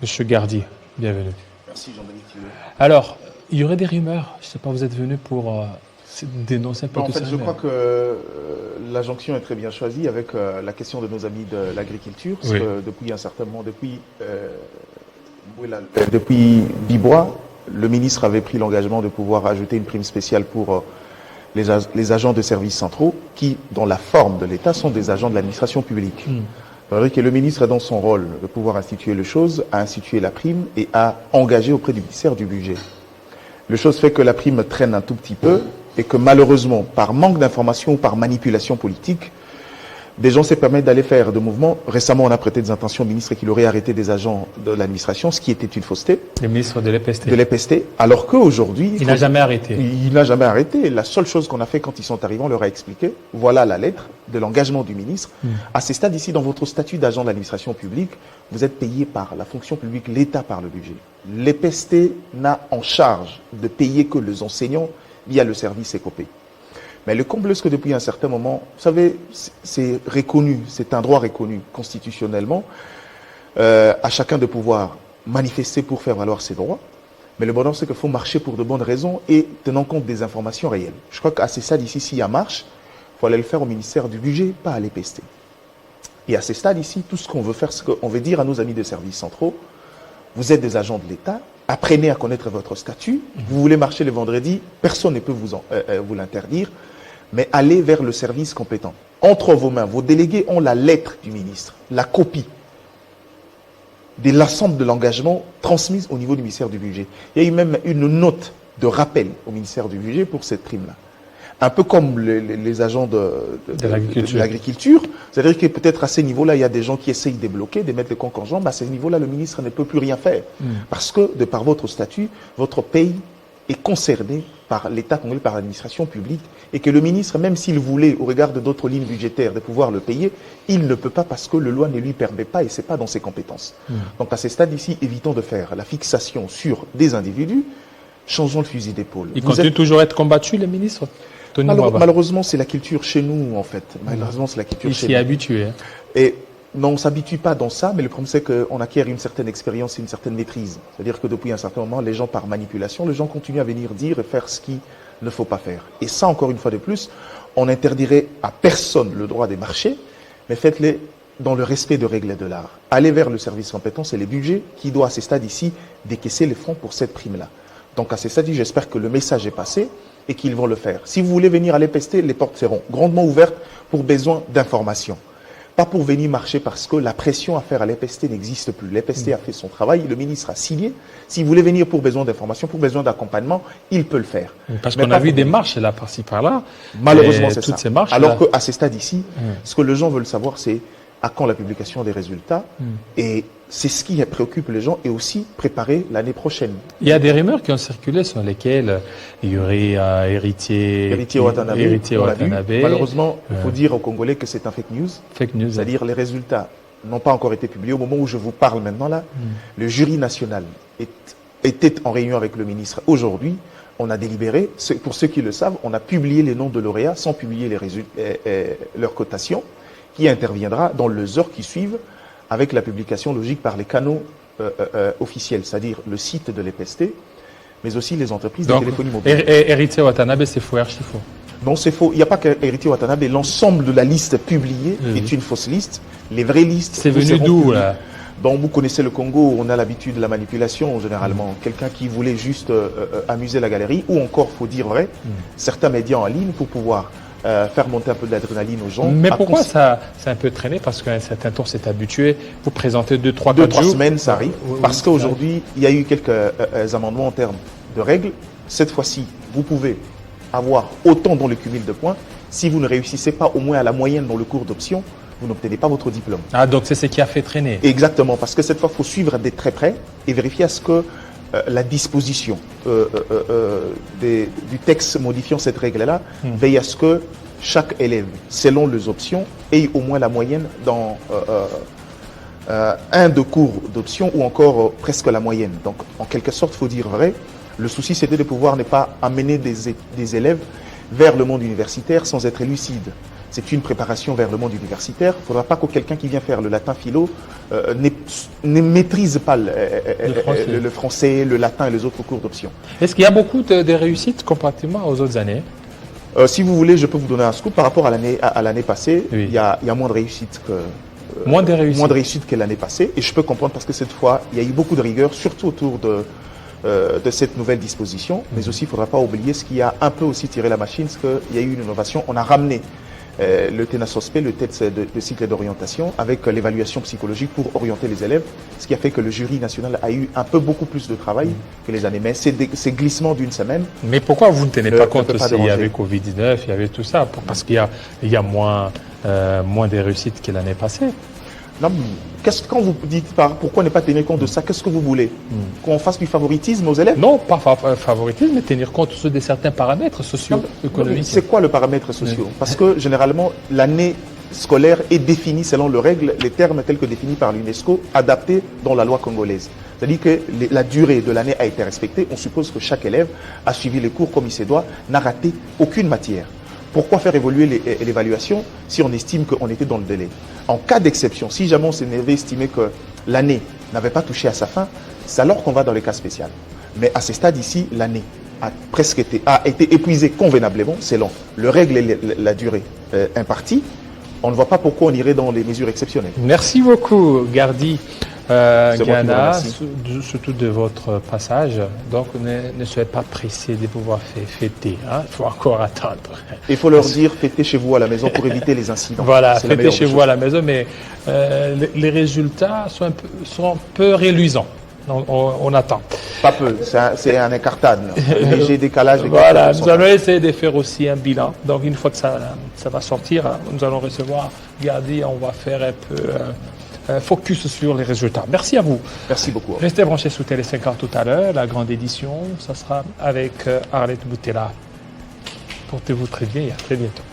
Monsieur Gardier, bienvenue. Merci Jean-Denis Thibault. Alors, il y aurait des rumeurs, je ne sais pas, vous êtes venu pour dénoncer un peu En tout fait, ça. je crois que la jonction est très bien choisie avec la question de nos amis de l'agriculture. Parce Oui. que depuis un certain moment, depuis Bibois, le ministre avait pris l'engagement de pouvoir ajouter une prime spéciale pour les agents de services centraux qui, dans la forme de l'État, sont des agents de l'administration publique. C'est-à-dire que le ministre est dans son rôle de pouvoir instituer les choses, a institué la prime et a engagé auprès du ministère du budget. Le chose fait que la prime traîne un tout petit peu et que malheureusement, par manque d'information ou par manipulation politique, des gens se permettent d'aller faire de mouvements. Récemment, on a prêté des intentions au ministre qu'il aurait arrêté des agents de l'administration, ce qui était une fausseté. Le ministre de l'EPST. De l'EPST, alors qu'aujourd'hui... Il n'a jamais arrêté. Il n'a jamais arrêté. La seule chose qu'on a fait quand ils sont arrivés, on leur a expliqué, voilà la lettre de l'engagement du ministre. À ces stades ici, dans votre statut d'agent de l'administration publique, vous êtes payé par la fonction publique, l'État par le budget. L'EPST n'a en charge de payer que les enseignants via le service ECOPé. Mais le comble, c'est que depuis un certain moment, vous savez, c'est reconnu, c'est un droit reconnu constitutionnellement à chacun de pouvoir manifester pour faire valoir ses droits. Mais le bonheur, c'est qu'il faut marcher pour de bonnes raisons et tenant compte des informations réelles. Je crois qu'à ces stades ici, s'il y a marche, il faut aller le faire au ministère du budget, pas à l'EPST. Et à ces stades ici, tout ce qu'on veut faire, c'est qu'on veut dire à nos amis des services centraux, vous êtes des agents de l'État, apprenez à connaître votre statut, vous voulez marcher le vendredi, personne ne peut vous l'interdire, mais allez vers le service compétent. Entre vos mains, vos délégués ont la lettre du ministre, la copie de l'ensemble de l'engagement transmise au niveau du ministère du budget. Il y a eu même une note de rappel au ministère du budget pour cette prime-là. Un peu comme les agents de l'agriculture. C'est-à-dire que peut-être à ces niveaux-là, il y a des gens qui essayent de bloquer, de mettre le conque en jambe. À ces niveaux-là, le ministre ne peut plus rien faire. Parce que, de par votre statut, votre pays est concerné par l'État congolais, par l'administration publique, et que le ministre, même s'il voulait, au regard de d'autres lignes budgétaires, de pouvoir le payer, il ne peut pas parce que la loi ne lui permet pas et ce n'est pas dans ses compétences. Donc à ces stades ici, évitons de faire la fixation sur des individus, changeons le fusil d'épaule. Il continue toujours à être combattu, le ministre Malheureusement, c'est la culture chez nous, en fait. Malheureusement, c'est la culture chez nous. Il s'y est habitué. Hein. Et non, on ne s'habitue pas dans ça, mais le problème, c'est qu'on acquiert une certaine expérience et une certaine maîtrise. C'est-à-dire que depuis un certain moment, les gens, par manipulation, les gens continuent à venir dire et faire ce qu'il ne faut pas faire. Et ça, encore une fois de plus, on n'interdirait à personne le droit des marchés, mais faites-les dans le respect de règles de l'art. Allez vers le service compétent, c'est les budgets qui doivent, à ces stades ici, décaisser les fonds pour cette prime-là. Donc, à ces stades, j'espère que le message est passé et qu'ils vont le faire. Si vous voulez venir à l'EPST, les portes seront grandement ouvertes pour besoin d'informations. Pas pour venir marcher parce que la pression à faire à l'EPST n'existe plus. L'EPST a fait son travail, le ministre a signé. Si vous voulez venir pour besoin d'informations, pour besoin d'accompagnement, il peut le faire. Parce qu'on a vu des marches là, par-ci, par-là. Malheureusement, c'est ça. Toutes ces marches. Alors qu'à ces stades ici, ce que les gens veulent savoir, c'est à quand la publication des résultats. Et c'est ce qui préoccupe les gens et aussi préparer l'année prochaine. Il y a des rumeurs qui ont circulé sur lesquelles il y aurait un héritier Watanabe. Malheureusement, il faut dire aux Congolais que c'est un fake news. Fake news. C'est-à-dire les résultats n'ont pas encore été publiés. Au moment où je vous parle maintenant là, le jury national était en réunion avec le ministre aujourd'hui. On a délibéré. Pour ceux qui le savent, on a publié les noms de lauréats sans publier les résultats, leur cotation, qui interviendra dans les heures qui suivent avec la publication logique par les canaux officiels, c'est-à-dire le site de l'EPST, mais aussi les entreprises de téléphonie mobile. Héritier Watanabe, c'est faux, archi faux. Non, c'est faux. Il n'y a pas qu'Héritier Watanabe. L'ensemble de la liste publiée est une fausse liste. Les vraies listes... C'est venu d'où, là? Bon, vous connaissez le Congo, on a l'habitude de la manipulation, généralement. Quelqu'un qui voulait juste amuser la galerie, ou encore, faut dire vrai, certains médias en ligne pour pouvoir faire monter un peu de l'adrénaline aux gens. Mais pourquoi ça a un peu traîné? Parce qu'à un certain temps, c'est habitué. Vous présentez 2-3 semaines, ça arrive. Parce qu'aujourd'hui, il y a eu quelques amendements en termes de règles. Cette fois-ci, vous pouvez avoir autant dans le cumul de points. Si vous ne réussissez pas au moins à la moyenne dans le cours d'option, vous n'obtenez pas votre diplôme. Ah, donc c'est ce qui a fait traîner. Exactement, parce que cette fois, il faut suivre de très près et vérifier à ce que la disposition du texte modifiant cette règle-là veille à ce que chaque élève, selon les options, ait au moins la moyenne dans un de cours d'options ou encore presque la moyenne. Donc, en quelque sorte, il faut dire vrai, le souci, c'était de pouvoir ne pas amener des élèves vers le monde universitaire sans être lucide. c'est une préparation vers le monde universitaire. Il ne faudra pas que quelqu'un qui vient faire le latin philo ne maîtrise pas le français, le latin et les autres cours d'option. Est-ce qu'il y a beaucoup de réussites comparativement aux autres années? Si vous voulez, je peux vous donner un scoop. Par rapport à l'année passée, oui. il y a moins de réussites que... Moins de réussite que l'année passée. Et je peux comprendre parce que cette fois, il y a eu beaucoup de rigueur, surtout autour de cette nouvelle disposition. Mais aussi, il ne faudra pas oublier ce qui a un peu aussi tiré la machine, c'est qu'il y a eu une innovation. On a ramené le TENA-SOSPE, le test de cycle d'orientation, avec l'évaluation psychologique pour orienter les élèves, ce qui a fait que le jury national a eu un peu beaucoup plus de travail que les années. Mais ces glissements d'une semaine... Mais pourquoi vous ne tenez pas compte aussi? Il y avait déranger. Covid-19, il y avait tout ça, parce qu'il y a moins de réussites que l'année passée. Non, quand vous dites pourquoi ne pas tenir compte de ça, qu'est-ce que vous voulez? Qu'on fasse du favoritisme aux élèves? Non, pas favoritisme, mais tenir compte de certains paramètres socio-économiques. C'est quoi le paramètre social? Parce que généralement, l'année scolaire est définie selon les termes tels que définis par l'UNESCO, adaptés dans la loi congolaise. C'est-à-dire que la durée de l'année a été respectée. On suppose que chaque élève a suivi les cours comme il se doit, n'a raté aucune matière. Pourquoi faire évoluer l'évaluation si on estime qu'on était dans le délai? En cas d'exception, si jamais on s'avait estimé que l'année n'avait pas touché à sa fin, c'est alors qu'on va dans les cas spéciaux. Mais à ce stade ici, l'année a été épuisée convenablement selon le règle et la durée impartie. On ne voit pas pourquoi on irait dans les mesures exceptionnelles. Merci beaucoup, Gardi. Gana, surtout de votre passage. Donc, ne soyez pas pressés de pouvoir fêter. Hein? Il faut encore attendre. Il faut leur dire fêtez chez vous à la maison pour éviter les incidents. Voilà, fêtez chez vous à la maison, mais les résultats sont un peu réluisants. On attend. Pas peu, c'est un incartade. Un léger décalage. Voilà, nous allons essayer de faire aussi un bilan. Donc, une fois que ça va sortir, nous allons recevoir Gardi, on va faire un peu... focus sur les résultats. Merci à vous. Merci beaucoup. Restez branchés sous Télé 50 tout à l'heure. La grande édition, ça sera avec Arlette Boutella. Portez-vous très bien et à très bientôt.